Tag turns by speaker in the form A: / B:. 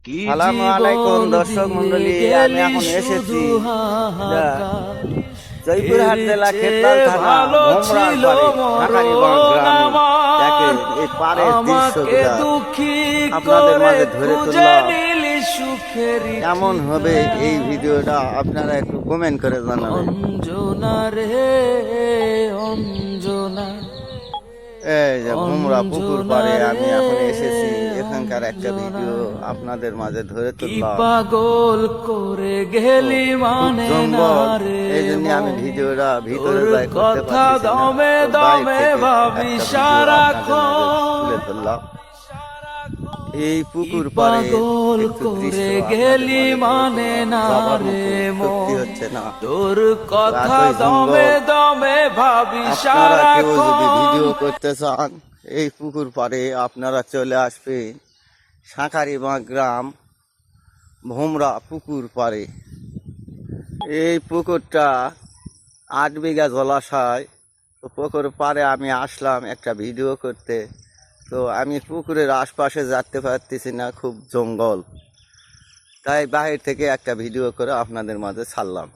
A: সালামু আলাইকুম দর্শক মন্ডলী, আমি এখন এসেছি জয়পুরহাট জেলা খেতলাল থানা দেখেন এই পাড়ের দৃশ্যগুলো আপনাদের মাঝে ধরে তুললাম। কেমন হবে এই ভিডিওটা আপনারা একটু কমেন্ট করে জানাবেন। এই যে ভোমরা পুকুর পাড়ে আমি এখন এসেছি, এখানকার একটা ভিডিও আপনাদের মাঝে ধরে তুললাম।
B: পাগল করে গেলি মানে
A: এই জন্য আমি ভিডিওটা ভিতরে যাই করতে পারছি তুলে তুললাম। এই পুকুর পাড়ে
B: করে গেলি মানে না রে
A: সত্যি হচ্ছে না,
B: তোর কথা দমে দমে ভাবি
A: আপনারা কেউ যদি ভিডিও করতে চান এই পুকুর পাড়ে আপনারা চলে আসবেন শাঁখারীবাগ গ্রাম ভোমরা পুকুর পাড়ে। এই পুকুরটা 8 বিঘা জলাশয়। তো পুকুর পাড়ে আমি আসলাম একটা ভিডিও করতে, তো আমি পুকুরের আশপাশে যেতে পারতেছি না, খুব জঙ্গল, তাই বাহির থেকে একটা ভিডিও করে আপনাদের মাঝে ছাড়লাম।